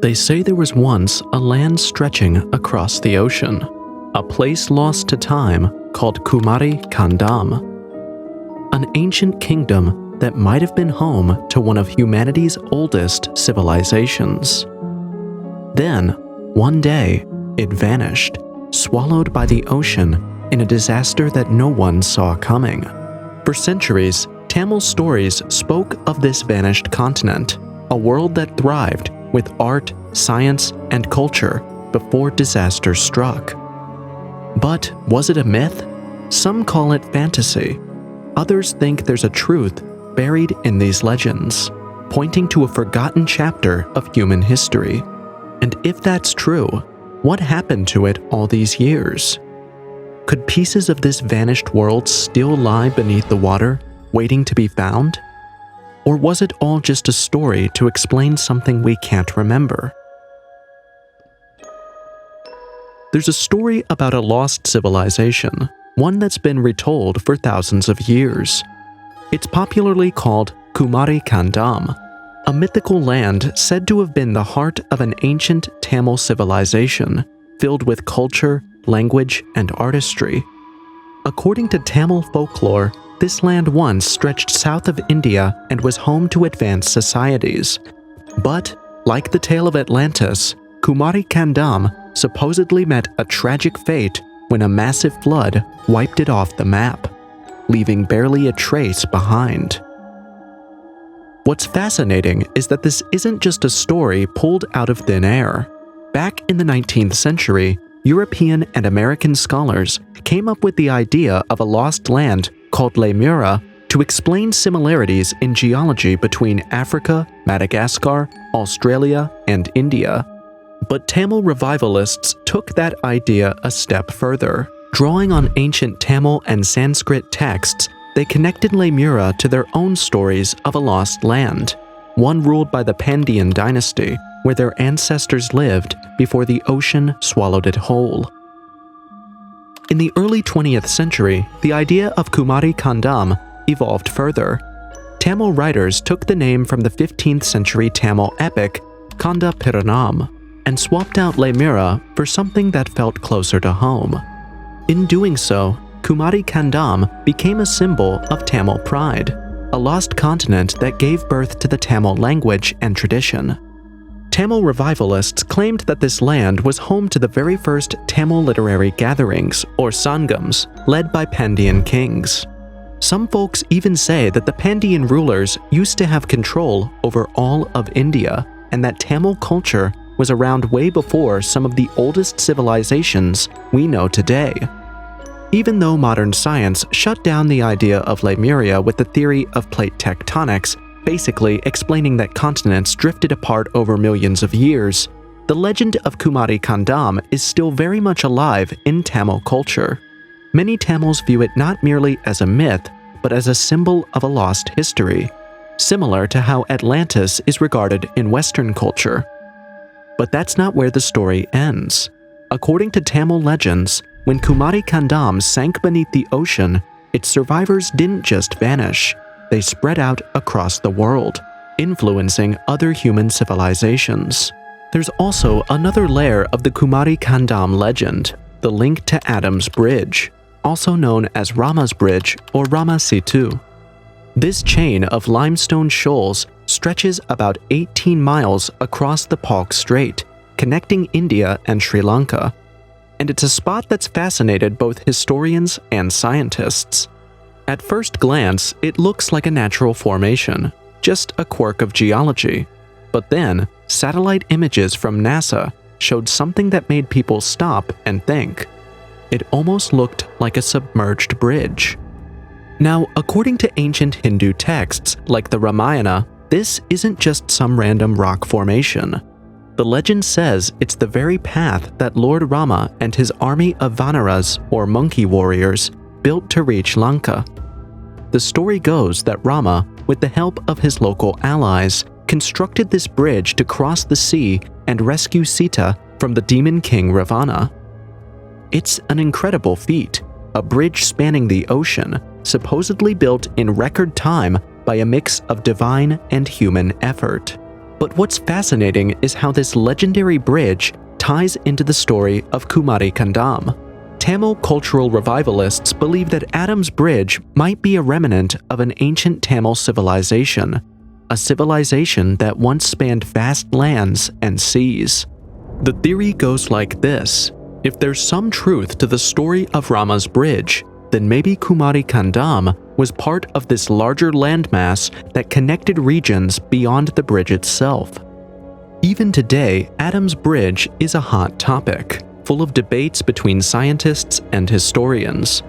They say there was once a land stretching across the ocean, a place lost to time called Kumari Kandam, an ancient kingdom that might have been home to one of humanity's oldest civilizations. Then, one day, it vanished, swallowed by the ocean in a disaster that no one saw coming. For centuries, Tamil stories spoke of this vanished continent, a world that thrived with art, science, and culture before disaster struck. But was it a myth? Some call it fantasy. Others think there's a truth buried in these legends, pointing to a forgotten chapter of human history. And if that's true, what happened to it all these years? Could pieces of this vanished world still lie beneath the water, waiting to be found? Or was it all just a story to explain something we can't remember? There's a story about a lost civilization, one that's been retold for thousands of years. It's popularly called Kumari Kandam, a mythical land said to have been the heart of an ancient Tamil civilization, filled with culture, language, and artistry. According to Tamil folklore, this land once stretched south of India and was home to advanced societies. But, like the tale of Atlantis, Kumari Kandam supposedly met a tragic fate when a massive flood wiped it off the map, leaving barely a trace behind. What's fascinating is that this isn't just a story pulled out of thin air. Back in the 19th century, European and American scholars came up with the idea of a lost land called Lemuria to explain similarities in geology between Africa, Madagascar, Australia, and India. But Tamil revivalists took that idea a step further. Drawing on ancient Tamil and Sanskrit texts, they connected Lemuria to their own stories of a lost land, one ruled by the Pandyan dynasty, where their ancestors lived before the ocean swallowed it whole. In the early 20th century, the idea of Kumari Kandam evolved further. Tamil writers took the name from the 15th century Tamil epic Kanda Piranam and swapped out Lemuria for something that felt closer to home. In doing so, Kumari Kandam became a symbol of Tamil pride, a lost continent that gave birth to the Tamil language and tradition. Tamil revivalists claimed that this land was home to the very first Tamil literary gatherings, or sangams, led by Pandyan kings. Some folks even say that the Pandyan rulers used to have control over all of India, and that Tamil culture was around way before some of the oldest civilizations we know today. Even though modern science shut down the idea of Lemuria with the theory of plate tectonics, basically explaining that continents drifted apart over millions of years, the legend of Kumari Kandam is still very much alive in Tamil culture. Many Tamils view it not merely as a myth, but as a symbol of a lost history, similar to how Atlantis is regarded in Western culture. But that's not where the story ends. According to Tamil legends, when Kumari Kandam sank beneath the ocean, its survivors didn't just vanish. They spread out across the world, influencing other human civilizations. There's also another layer of the Kumari Kandam legend, the link to Adam's Bridge, also known as Rama's Bridge or Rama Setu. This chain of limestone shoals stretches about 18 miles across the Palk Strait, connecting India and Sri Lanka. And it's a spot that's fascinated both historians and scientists. At first glance, it looks like a natural formation, just a quirk of geology. But then, satellite images from NASA showed something that made people stop and think. It almost looked like a submerged bridge. Now, according to ancient Hindu texts like the Ramayana, this isn't just some random rock formation. The legend says it's the very path that Lord Rama and his army of Vanaras, or monkey warriors, built to reach Lanka. The story goes that Rama, with the help of his local allies, constructed this bridge to cross the sea and rescue Sita from the demon king Ravana. It's an incredible feat, a bridge spanning the ocean, supposedly built in record time by a mix of divine and human effort. But what's fascinating is how this legendary bridge ties into the story of Kumari Kandam. Tamil cultural revivalists believe that Adam's Bridge might be a remnant of an ancient Tamil civilization, a civilization that once spanned vast lands and seas. The theory goes like this: if there's some truth to the story of Rama's bridge, then maybe Kumari Kandam was part of this larger landmass that connected regions beyond the bridge itself. Even today, Adam's Bridge is a hot topic, full of debates between scientists and historians.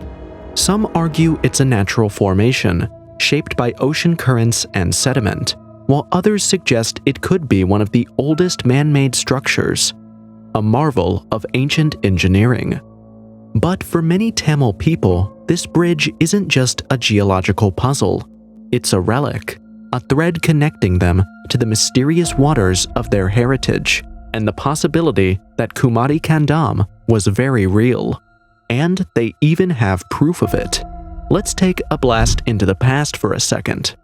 Some argue it's a natural formation, shaped by ocean currents and sediment, while others suggest it could be one of the oldest man-made structures, a marvel of ancient engineering. But for many Tamil people, this bridge isn't just a geological puzzle. It's a relic, a thread connecting them to the mysterious waters of their heritage, and the possibility that Kumari Kandam was very real. And they even have proof of it. Let's take a blast into the past for a second.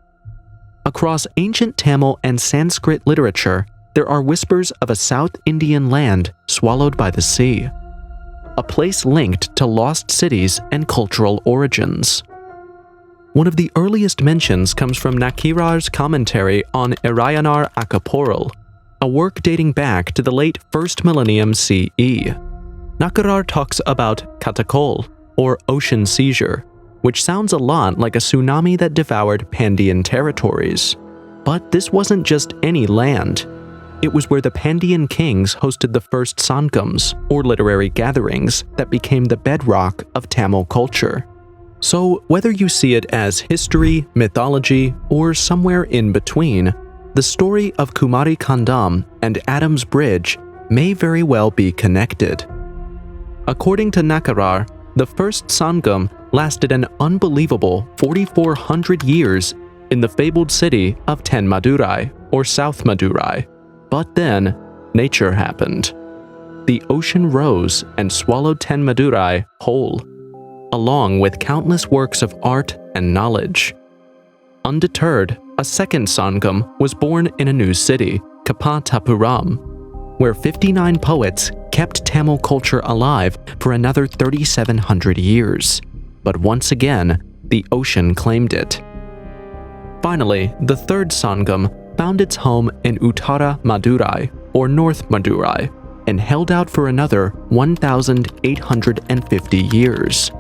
Across ancient Tamil and Sanskrit literature, there are whispers of a South Indian land swallowed by the sea, a place linked to lost cities and cultural origins. One of the earliest mentions comes from Nakirar's commentary on Erayanar Akaporal, a work dating back to the late 1st millennium CE. Nakirar talks about katakol, or ocean seizure, which sounds a lot like a tsunami that devoured Pandyan territories. But this wasn't just any land. It was where the Pandyan kings hosted the first sangams, or literary gatherings, that became the bedrock of Tamil culture. So whether you see it as history, mythology, or somewhere in between, the story of Kumari Kandam and Adam's Bridge may very well be connected. According to Nakarar, the first Sangam lasted an unbelievable 4,400 years in the fabled city of Ten Madurai, or South Madurai. But then, nature happened. The ocean rose and swallowed Ten Madurai whole, along with countless works of art and knowledge. Undeterred, a second Sangam was born in a new city, Kapatapuram, where 59 poets kept Tamil culture alive for another 3,700 years. But once again, the ocean claimed it. Finally, the third Sangam found its home in Uttara Madurai, or North Madurai, and held out for another 1,850 years.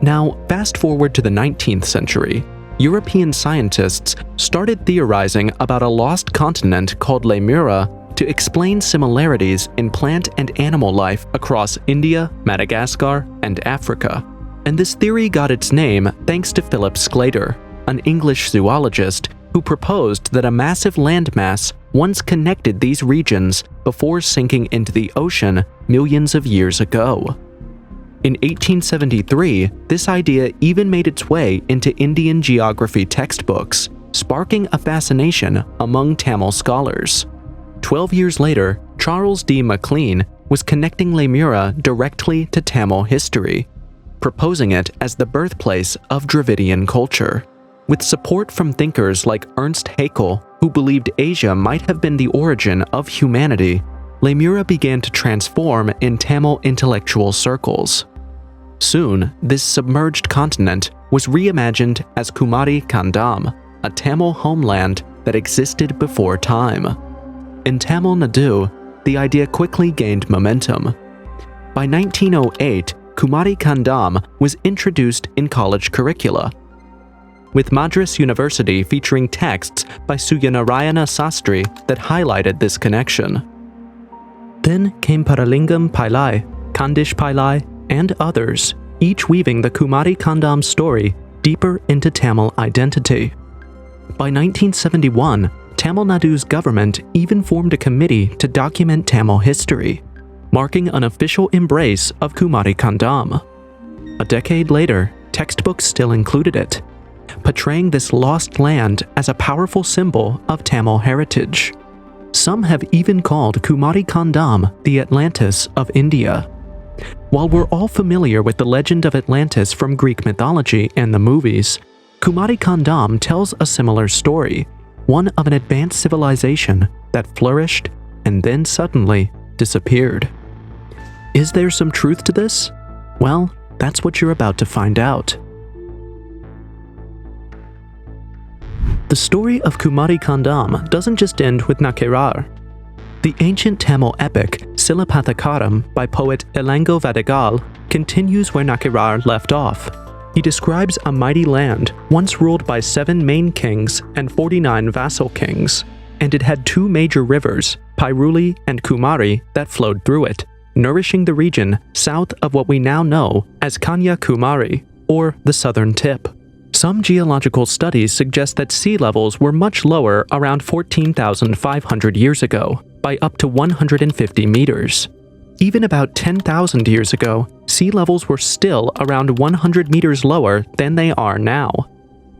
Now, fast forward to the 19th century, European scientists started theorizing about a lost continent called Lemuria to explain similarities in plant and animal life across India, Madagascar, and Africa. And this theory got its name thanks to Philip Sclater, an English zoologist who proposed that a massive landmass once connected these regions before sinking into the ocean millions of years ago. In 1873, this idea even made its way into Indian geography textbooks, sparking a fascination among Tamil scholars. 12 years later, Charles D. MacLean was connecting Lemuria directly to Tamil history, proposing it as the birthplace of Dravidian culture. With support from thinkers like Ernst Haeckel, who believed Asia might have been the origin of humanity, Lemuria began to transform in Tamil intellectual circles. Soon, this submerged continent was reimagined as Kumari Kandam, a Tamil homeland that existed before time. In Tamil Nadu, the idea quickly gained momentum. By 1908, Kumari Kandam was introduced in college curricula, with Madras University featuring texts by Suryanarayana Sastry that highlighted this connection. Then came Paralingam Pillai, Kandish Pillai, and others, each weaving the Kumari Kandam story deeper into Tamil identity. By 1971, Tamil Nadu's government even formed a committee to document Tamil history, marking an official embrace of Kumari Kandam. A decade later, textbooks still included it, portraying this lost land as a powerful symbol of Tamil heritage. Some have even called Kumari Kandam the Atlantis of India. While we're all familiar with the legend of Atlantis from Greek mythology and the movies, Kumari Kandam tells a similar story, one of an advanced civilization that flourished and then suddenly disappeared. Is there some truth to this? Well, that's what you're about to find out. The story of Kumari Kandam doesn't just end with Nakirar. The ancient Tamil epic Silapathakaram by poet Elango Vadigal continues where Nakirar left off. He describes a mighty land once ruled by 7 main kings and 49 vassal kings, and it had 2 major rivers, Pairuli and Kumari, that flowed through it, nourishing the region south of what we now know as Kanyakumari, or the southern tip. Some geological studies suggest that sea levels were much lower around 14,500 years ago, by up to 150 meters. Even about 10,000 years ago, sea levels were still around 100 meters lower than they are now.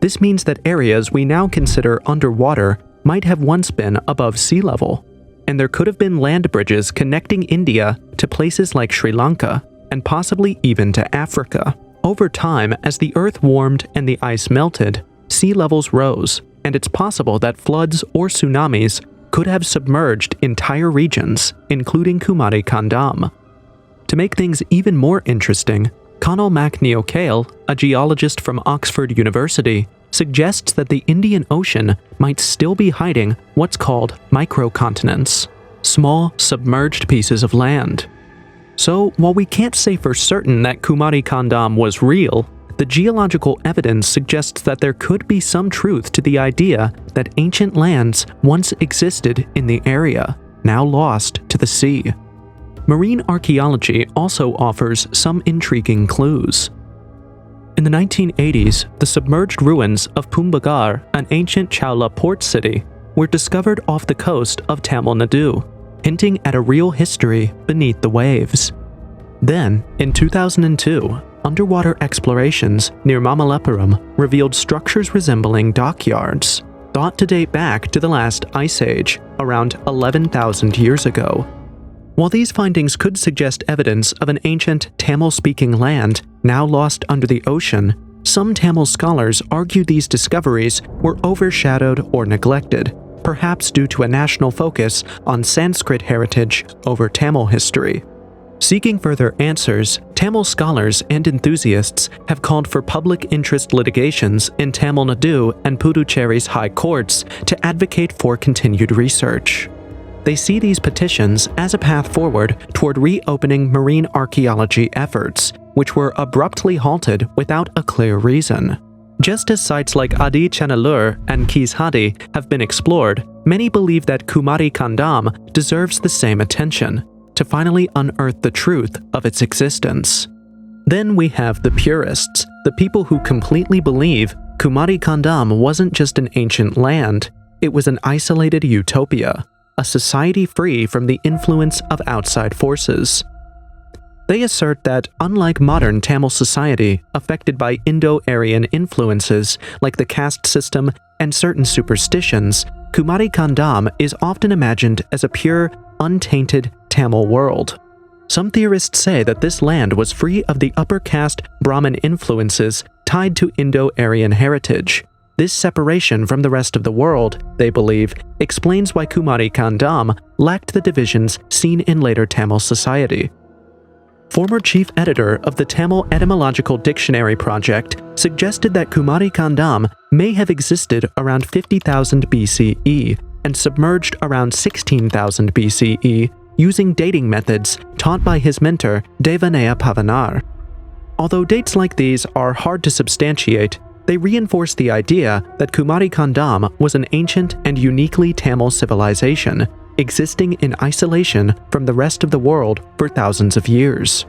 This means that areas we now consider underwater might have once been above sea level, and there could have been land bridges connecting India to places like Sri Lanka, and possibly even to Africa. Over time, as the Earth warmed and the ice melted, sea levels rose, and it's possible that floods or tsunamis could have submerged entire regions, including Kumari Kandam. To make things even more interesting, Conal Mac Neocale, a geologist from Oxford University, suggests that the Indian Ocean might still be hiding what's called microcontinents, small submerged pieces of land. So, while we can't say for certain that Kumari Kandam was real, the geological evidence suggests that there could be some truth to the idea that ancient lands once existed in the area, now lost to the sea. Marine archaeology also offers some intriguing clues. In the 1980s, the submerged ruins of Pumbagar, an ancient Chowla port city, were discovered off the coast of Tamil Nadu, hinting at a real history beneath the waves. Then, in 2002, underwater explorations near Mamallapuram revealed structures resembling dockyards, thought to date back to the last ice age, around 11,000 years ago. While these findings could suggest evidence of an ancient Tamil-speaking land now lost under the ocean, some Tamil scholars argue these discoveries were overshadowed or neglected, perhaps due to a national focus on Sanskrit heritage over Tamil history. Seeking further answers, Tamil scholars and enthusiasts have called for public interest litigations in Tamil Nadu and Puducherry's high courts to advocate for continued research. They see these petitions as a path forward toward reopening marine archaeology efforts, which were abruptly halted without a clear reason. Just as sites like Adi Chanalur and Kishadi have been explored, many believe that Kumari Kandam deserves the same attention, to finally unearth the truth of its existence. Then we have the purists, the people who completely believe Kumari Kandam wasn't just an ancient land, it was an isolated utopia, a society free from the influence of outside forces. They assert that, unlike modern Tamil society affected by Indo-Aryan influences like the caste system and certain superstitions, Kumari Kandam is often imagined as a pure, untainted Tamil world. Some theorists say that this land was free of the upper caste Brahmin influences tied to Indo-Aryan heritage. This separation from the rest of the world, they believe, explains why Kumari Kandam lacked the divisions seen in later Tamil society. Former chief editor of the Tamil Etymological Dictionary Project suggested that Kumari Kandam may have existed around 50,000 BCE and submerged around 16,000 BCE using dating methods taught by his mentor Devanaya Pavanar. Although dates like these are hard to substantiate, they reinforce the idea that Kumari Kandam was an ancient and uniquely Tamil civilization, existing in isolation from the rest of the world for thousands of years.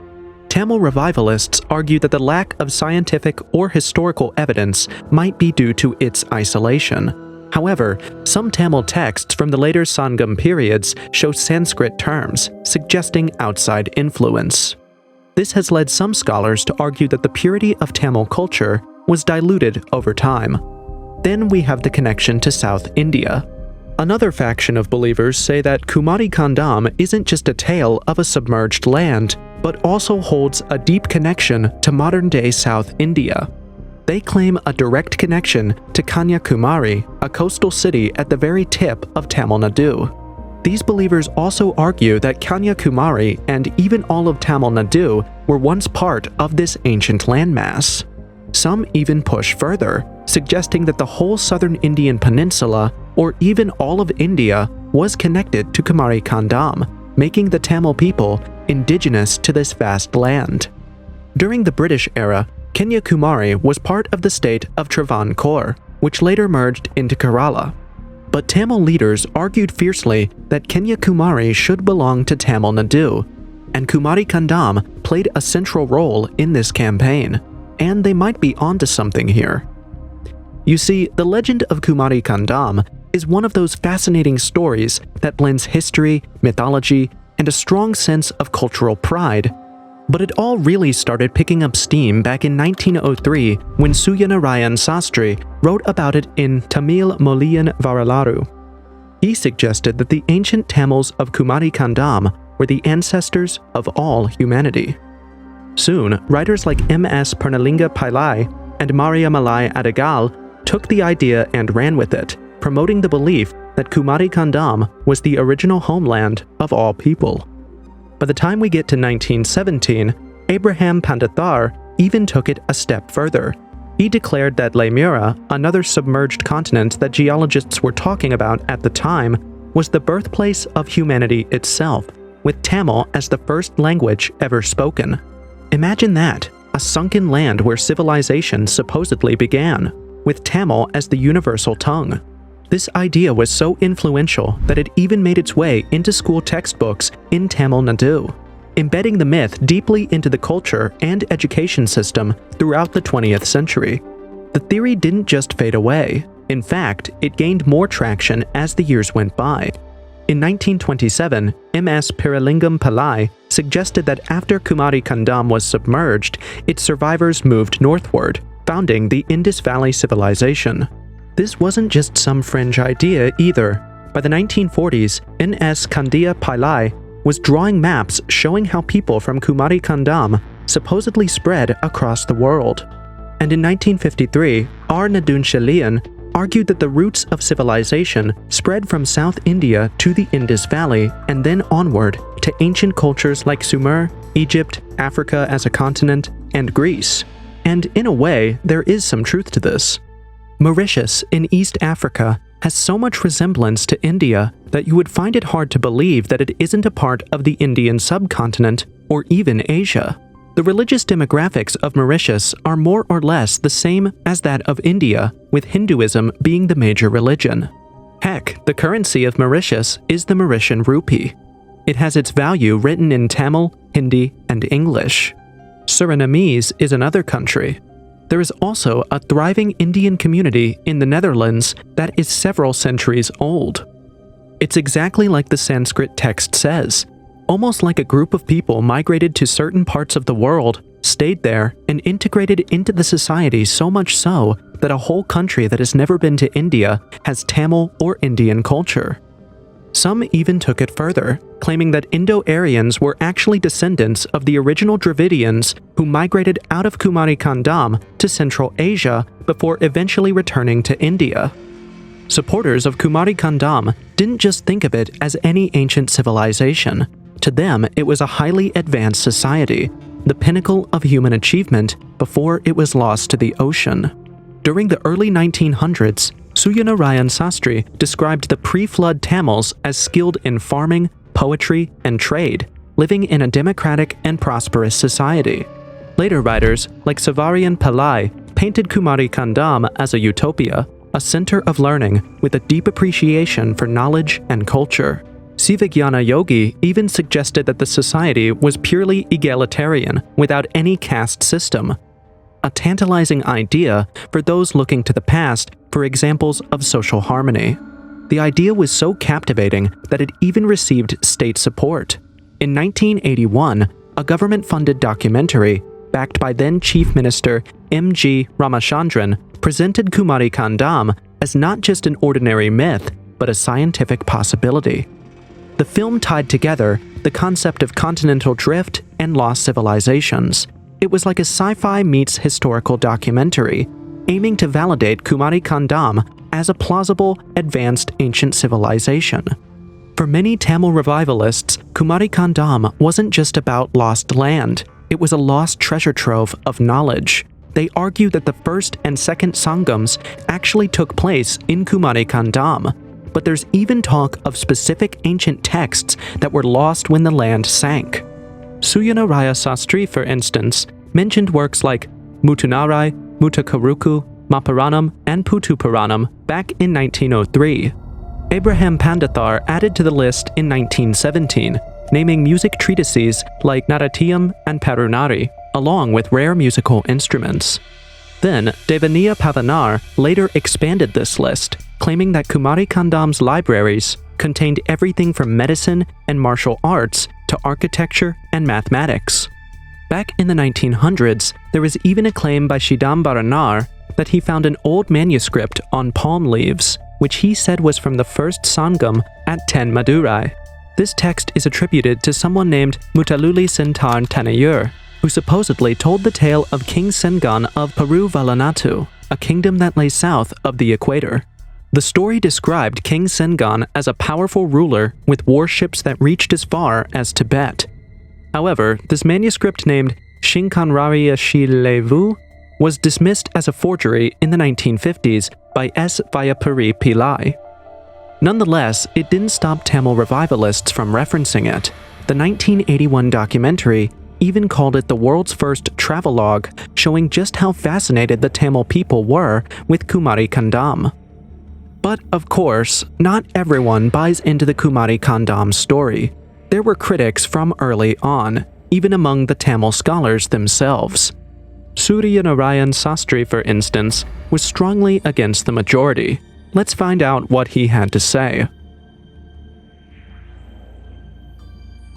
Tamil revivalists argue that the lack of scientific or historical evidence might be due to its isolation. However, some Tamil texts from the later Sangam periods show Sanskrit terms, suggesting outside influence. This has led some scholars to argue that the purity of Tamil culture was diluted over time. Then we have the connection to South India. Another faction of believers say that Kumari Kandam isn't just a tale of a submerged land, but also holds a deep connection to modern-day South India. They claim a direct connection to Kanyakumari, a coastal city at the very tip of Tamil Nadu. These believers also argue that Kanyakumari and even all of Tamil Nadu were once part of this ancient landmass. Some even push further, suggesting that the whole southern Indian peninsula, or even all of India, was connected to Kumari Kandam, making the Tamil people indigenous to this vast land. During the British era, Kanyakumari was part of the state of Travancore, which later merged into Kerala. But Tamil leaders argued fiercely that Kanyakumari should belong to Tamil Nadu, and Kumari Kandam played a central role in this campaign, and they might be onto something here. You see, the legend of Kumari Kandam is one of those fascinating stories that blends history, mythology, and a strong sense of cultural pride. But it all really started picking up steam back in 1903 when Suryanarayan Sastri wrote about it in Tamil Moliyan Varalaru. He suggested that the ancient Tamils of Kumari Kandam were the ancestors of all humanity. Soon, writers like M.S. Purnalinga Pillai and Mariamalai Adigal took the idea and ran with it, promoting the belief that Kumari Kandam was the original homeland of all people. By the time we get to 1917, Abraham Pandithar even took it a step further. He declared that Lemuria, another submerged continent that geologists were talking about at the time, was the birthplace of humanity itself, with Tamil as the first language ever spoken. Imagine that, a sunken land where civilization supposedly began, with Tamil as the universal tongue. This idea was so influential that it even made its way into school textbooks in Tamil Nadu, embedding the myth deeply into the culture and education system throughout the 20th century. The theory didn't just fade away. In fact, it gained more traction as the years went by. In 1927, M.S. Piralingam Pillai suggested that after Kumari Kandam was submerged, its survivors moved northward, founding the Indus Valley Civilization. This wasn't just some fringe idea either. By the 1940s, N.S. Kandiya Pillai was drawing maps showing how people from Kumari Kandam supposedly spread across the world. And in 1953, R. Nadunchalian argued that the roots of civilization spread from South India to the Indus Valley and then onward to ancient cultures like Sumer, Egypt, Africa as a continent, and Greece. And in a way, there is some truth to this. Mauritius in East Africa has so much resemblance to India that you would find it hard to believe that it isn't a part of the Indian subcontinent or even Asia. The religious demographics of Mauritius are more or less the same as that of India, with Hinduism being the major religion. Heck, the currency of Mauritius is the Mauritian rupee. It has its value written in Tamil, Hindi, and English. Surinamese is another country. There is also a thriving Indian community in the Netherlands that is several centuries old. It's exactly like the Sanskrit text says, almost like a group of people migrated to certain parts of the world, stayed there, and integrated into the society so much so that a whole country that has never been to India has Tamil or Indian culture. Some even took it further, claiming that Indo-Aryans were actually descendants of the original Dravidians who migrated out of Kumari Kandam to Central Asia before eventually returning to India. Supporters of Kumari Kandam didn't just think of it as any ancient civilization. To them, it was a highly advanced society, the pinnacle of human achievement before it was lost to the ocean. During the early 1900s, Suryanarayan Sastri described the pre-flood Tamils as skilled in farming, poetry, and trade, living in a democratic and prosperous society. Later writers, like Savarian Pillai, painted Kumari Kandam as a utopia, a center of learning with a deep appreciation for knowledge and culture. Sivagyana Yogi even suggested that the society was purely egalitarian, without any caste system. A tantalizing idea for those looking to the past for examples of social harmony. The idea was so captivating that it even received state support. In 1981, a government-funded documentary, backed by then Chief Minister M.G. Ramachandran, presented Kumari Kandam as not just an ordinary myth, but a scientific possibility. The film tied together the concept of continental drift and lost civilizations. It was like a sci-fi meets historical documentary, aiming to validate Kumari Kandam as a plausible, advanced ancient civilization. For many Tamil revivalists, Kumari Kandam wasn't just about lost land, it was a lost treasure trove of knowledge. They argue that the first and second Sangams actually took place in Kumari Kandam, but there's even talk of specific ancient texts that were lost when the land sank. Suyanaraya Sastri, for instance, mentioned works like Mutunarai, Mutakaruku, Mapuranam, and Putupuranam back in 1903. Abraham Pandathar added to the list in 1917, naming music treatises like Naratiyam and Parunari, along with rare musical instruments. Then, Devaniya Pavanar later expanded this list, claiming that Kumari Kandam's libraries contained everything from medicine and martial arts to architecture and mathematics. Back in the 1900s, there was even a claim by Chidambaranar that he found an old manuscript on palm leaves, which he said was from the first Sangam at Ten Madurai. This text is attributed to someone named Mutaluli Sentarn Tanayur, who supposedly told the tale of King Sengan of Peru Valanatu, a kingdom that lay south of the equator. The story described King Sengan as a powerful ruler with warships that reached as far as Tibet. However, this manuscript named Shinkanrariya Shilevu was dismissed as a forgery in the 1950s by S. Vayapuri Pillai. Nonetheless, it didn't stop Tamil revivalists from referencing it. The 1981 documentary even called it the world's first travelogue, showing just how fascinated the Tamil people were with Kumari Kandam. But of course, not everyone buys into the Kumari Kandam story. There were critics from early on, even among the Tamil scholars themselves. Suryanarayan Sastri, for instance, was strongly against the majority. Let's find out what he had to say.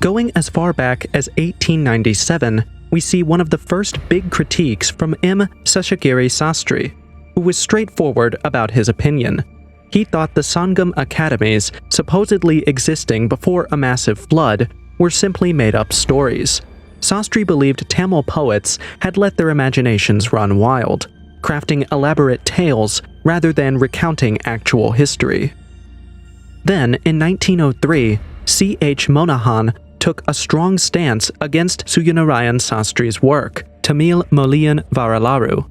Going as far back as 1897, we see one of the first big critiques from M. Seshagiri Sastri, who was straightforward about his opinion. He thought the Sangam academies, supposedly existing before a massive flood, were simply made-up stories. Sastri believed Tamil poets had let their imaginations run wild, crafting elaborate tales rather than recounting actual history. Then, in 1903, C. H. Monahan took a strong stance against Suyanarayan Sastri's work, Tamil Moliyan Varalaru.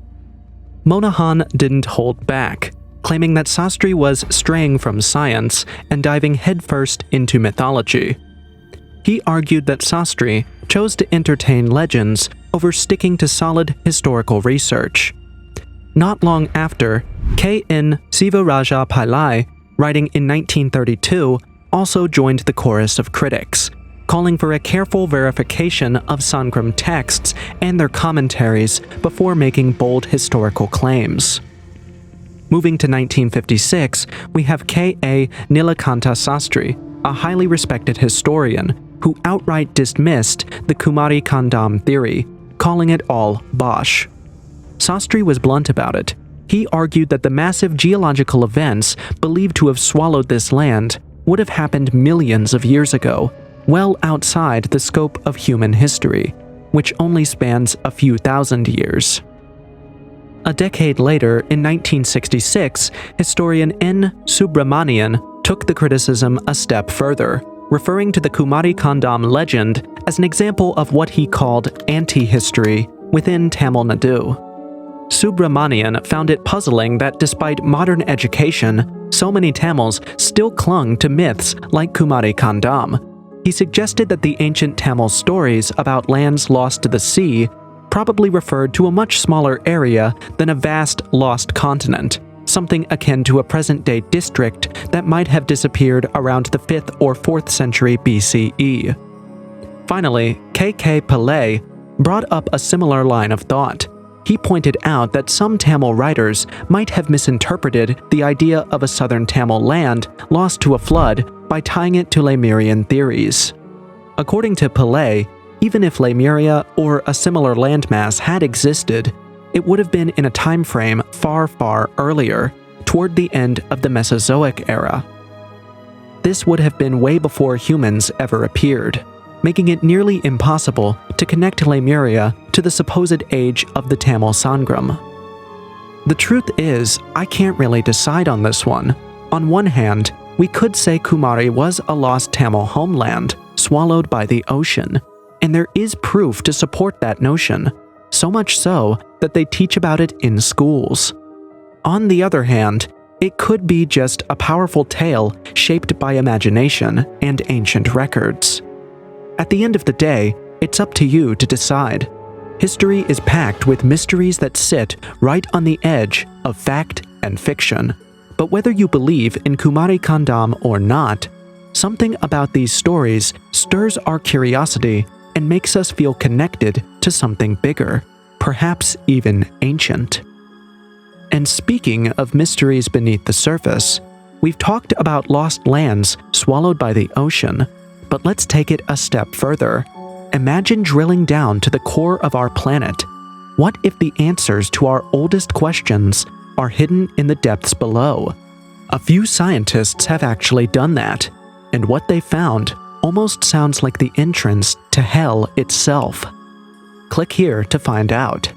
Monahan didn't hold back, claiming that Sastri was straying from science and diving headfirst into mythology. He argued that Sastri chose to entertain legends over sticking to solid historical research. Not long after, K. N. Sivaraja Pillai, writing in 1932, also joined the chorus of critics, calling for a careful verification of Sangram texts and their commentaries before making bold historical claims. Moving to 1956, we have K. A. Nilakanta Sastri, a highly respected historian, who outright dismissed the Kumari Kandam theory, calling it all bosh. Sastri was blunt about it. He argued that the massive geological events believed to have swallowed this land would have happened millions of years ago, well outside the scope of human history, which only spans a few thousand years. A decade later, in 1966, historian N. Subramanian took the criticism a step further, referring to the Kumari Kandam legend as an example of what he called anti-history within Tamil Nadu. Subramanian found it puzzling that despite modern education, so many Tamils still clung to myths like Kumari Kandam. He suggested that the ancient Tamil stories about lands lost to the sea probably referred to a much smaller area than a vast lost continent, something akin to a present-day district that might have disappeared around the 5th or 4th century BCE. Finally, K. K. Pillai brought up a similar line of thought. He pointed out that some Tamil writers might have misinterpreted the idea of a southern Tamil land lost to a flood by tying it to Lemurian theories. According to Pillai, even if Lemuria or a similar landmass had existed, it would have been in a time frame far, far earlier, toward the end of the Mesozoic era. This would have been way before humans ever appeared, making it nearly impossible to connect Lemuria to the supposed age of the Tamil Sangram. The truth is, I can't really decide on this one. On one hand, we could say Kumari was a lost Tamil homeland, swallowed by the ocean, and there is proof to support that notion, so much so that they teach about it in schools. On the other hand, it could be just a powerful tale shaped by imagination and ancient records. At the end of the day, it's up to you to decide. History is packed with mysteries that sit right on the edge of fact and fiction. But whether you believe in Kumari Kandam or not, something about these stories stirs our curiosity and makes us feel connected to something bigger, perhaps even ancient. And speaking of mysteries beneath the surface, we've talked about lost lands swallowed by the ocean, but let's take it a step further. Imagine drilling down to the core of our planet. What if the answers to our oldest questions are hidden in the depths below? A few scientists have actually done that, and what they found almost sounds like the entrance to hell itself. Click here to find out.